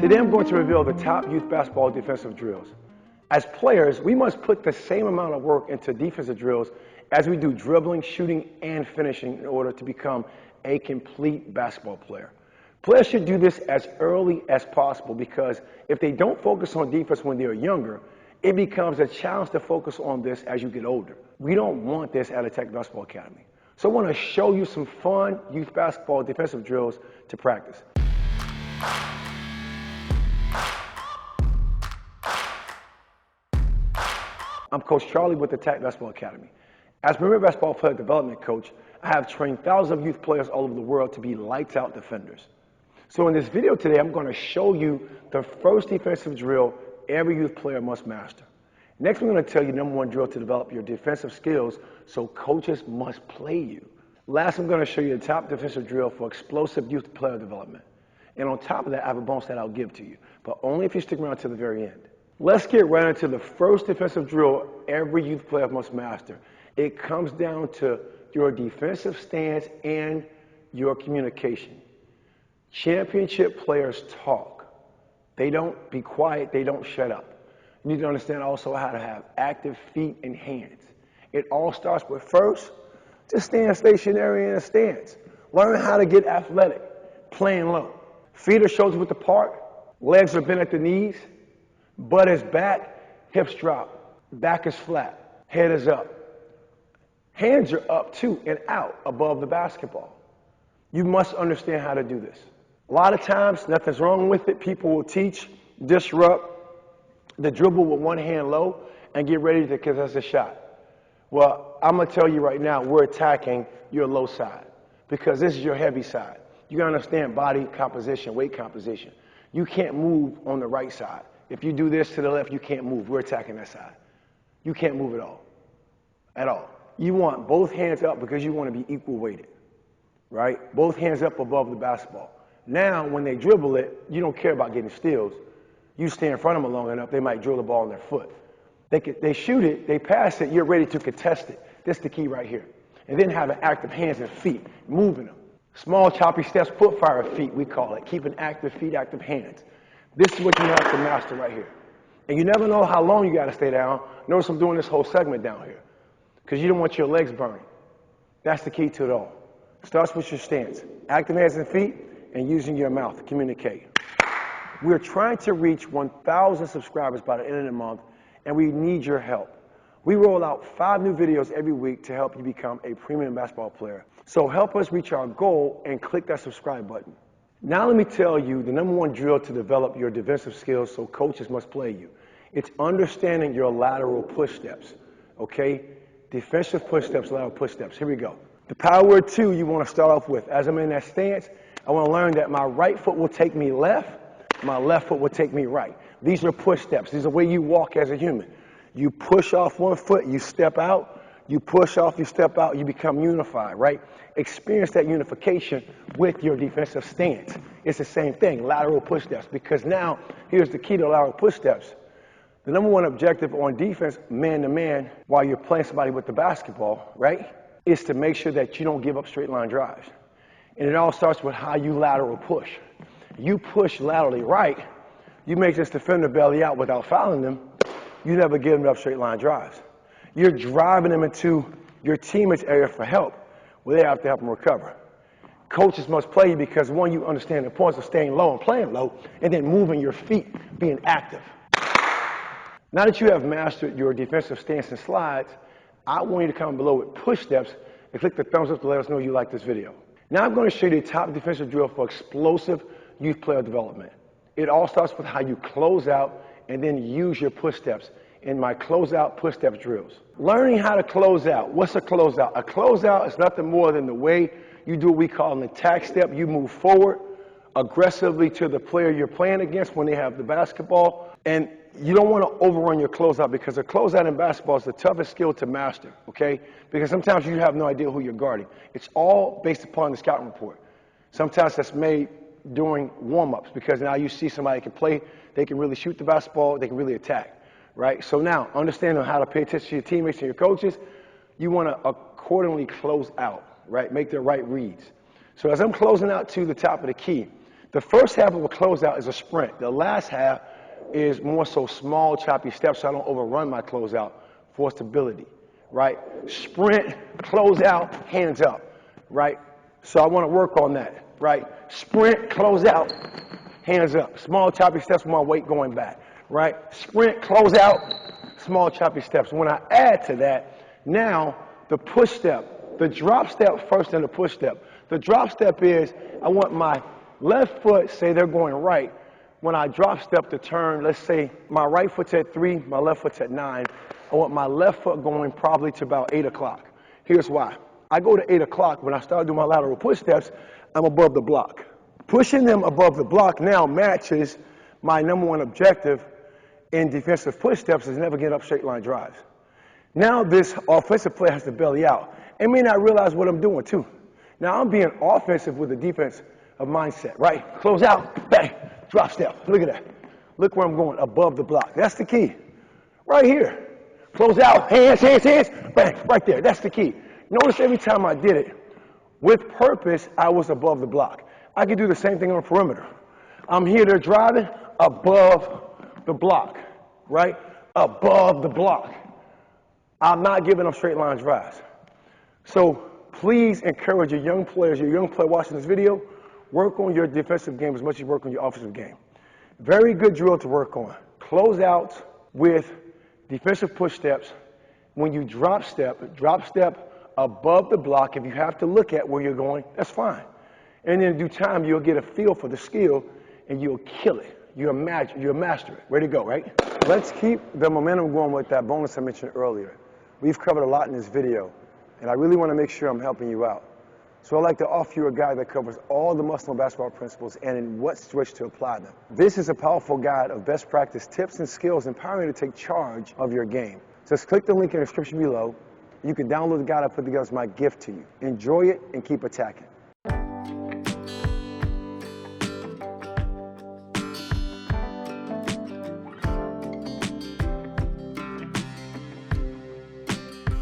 Today I'm going to reveal the top youth basketball defensive drills. As players, we must put the same amount of work into defensive drills as we do dribbling, shooting, and finishing in order to become a complete basketball player. Players should do this as early as possible because if they don't focus on defense when they're younger, it becomes a challenge to focus on this as you get older. We don't want this at AttackBball Academy. So I want to show you some fun youth basketball defensive drills to practice. I'm Coach Charlie with AttackBball Academy. As Premier Basketball Player Development Coach, I have trained thousands of youth players all over the world to be lights-out defenders. So in this video today, I'm going to show you the first defensive drill every youth player must master. Next, I'm going to tell you number one drill to develop your defensive skills so coaches must play you. Last, I'm going to show you the top defensive drill for explosive youth player development. And on top of that, I have a bonus that I'll give to you, but only if you stick around to the very end. Let's get right into the first defensive drill every youth player must master. It comes down to your defensive stance and your communication. Championship players talk. They don't be quiet, they don't shut up. You need to understand also how to have active feet and hands. It all starts with first, just stand stationary in a stance. Learn how to get athletic, playing low. Feet are shoulders width apart, legs are bent at the knees, butt is back, hips drop, back is flat, head is up. Hands are up too and out above the basketball. You must understand how to do this. A lot of times, nothing's wrong with it. People will teach, disrupt the dribble with one hand low and get ready to contest a shot. Well, I'm going to tell you right now, we're attacking your low side because this is your heavy side. You got to understand body composition, weight composition. You can't move on the right side. If you do this to the left, you can't move. We're attacking that side. You can't move at all. At all. You want both hands up because you want to be equal weighted, right? Both hands up above the basketball. Now, when they dribble it, you don't care about getting steals. You stay in front of them long enough, they might drill the ball in their foot. They shoot it, they pass it, you're ready to contest it. That's the key right here. And then having active hands and feet, moving them. Small choppy steps, foot fire feet, we call it. Keeping active feet, active hands. This is what you have to master right here. And you never know how long you got to stay down. Notice I'm doing this whole segment down here because you don't want your legs burning. That's the key to it all. Starts with your stance. Active hands and feet and using your mouth to communicate. We're trying to reach 1,000 subscribers by the end of the month, and we need your help. We roll out 5 new videos every week to help you become a premium basketball player. So help us reach our goal and click that subscribe button. Now let me tell you the number one drill to develop your defensive skills so coaches must play you. It's understanding your lateral push steps, okay? Defensive push steps, lateral push steps. Here we go. The power word 2 you want to start off with. As I'm in that stance, I want to learn that my right foot will take me left, my left foot will take me right. These are push steps. These are the way you walk as a human. You push off one foot, you step out. You push off, you step out, you become unified, right? Experience that unification with your defensive stance. It's the same thing, lateral push steps, because now, here's the key to lateral push steps. The number one objective on defense, man-to-man, while you're playing somebody with the basketball, right, is to make sure that you don't give up straight line drives. And it all starts with how you lateral push. You push laterally right, you make this defender belly out without fouling them, you never give them up straight line drives. You're driving them into your teammate's area for help, where they have to help them recover. Coaches must play you because, one, you understand the importance of staying low and playing low, and then moving your feet, being active. Now that you have mastered your defensive stance and slides, I want you to comment below with push steps and click the thumbs up to let us know you like this video. Now I'm going to show you the top defensive drill for explosive youth player development. It all starts with how you close out and then use your push steps in my closeout push steps drills. Learning how to close out. What's a closeout? A closeout is nothing more than the way you do what we call an attack step. You move forward aggressively to the player you're playing against when they have the basketball. And you don't want to overrun your closeout because a closeout in basketball is the toughest skill to master, okay? Because sometimes you have no idea who you're guarding. It's all based upon the scouting report. Sometimes that's made during warm-ups because now you see somebody can play, they can really shoot the basketball, they can really attack. Right? So now, understanding how to pay attention to your teammates and your coaches, you want to accordingly close out, right? Make the right reads. So as I'm closing out to the top of the key, The first half of a closeout is a sprint. The last half is more so small, choppy steps so I don't overrun my closeout for stability, right? Sprint, closeout, hands up, right? So I want to work on that, right? Sprint, closeout, hands up. Small, choppy steps with my weight going back, right? Sprint, closeout, small, choppy steps. When I add to that, now the push step, the drop step first and the push step. The drop step is I want my left foot, say they're going right. When I drop step to turn, let's say my right foot's at 3, my left foot's at 9. I want my left foot going probably to about 8 o'clock. Here's why. I go to 8 o'clock, when I start doing my lateral push steps, I'm above the block. Pushing them above the block now matches my number one objective in defensive push steps is never get up straight line drives. Now this offensive player has to belly out. They may not realize what I'm doing too. Now I'm being offensive with a defensive mindset, right? Close out, bang, drop step. Look at that. Look where I'm going, above the block. That's the key. Right here. Close out, hands, hands, hands, bang, right there. That's the key. Notice every time I did it, with purpose, I was above the block. I could do the same thing on the perimeter. I'm here, they're driving, above the block, right? Above the block. I'm not giving them straight line drives. So please encourage your young players, your young player watching this video, work on your defensive game as much as you work on your offensive game. Very good drill to work on. Close out with defensive push steps. When you drop step above the block. If you have to look at where you're going, that's fine. And in due time, you'll get a feel for the skill and you'll kill it. You'll master it. Ready to go, right? Let's keep the momentum going with that bonus I mentioned earlier. We've covered a lot in this video, and I really want to make sure I'm helping you out. So I'd like to offer you a guide that covers all the muscle and basketball principles and in what switch to apply them. This is a powerful guide of best practice tips and skills empowering you to take charge of your game. Just click the link in the description below. You can download the guide I put together as my gift to you. Enjoy it and keep attacking.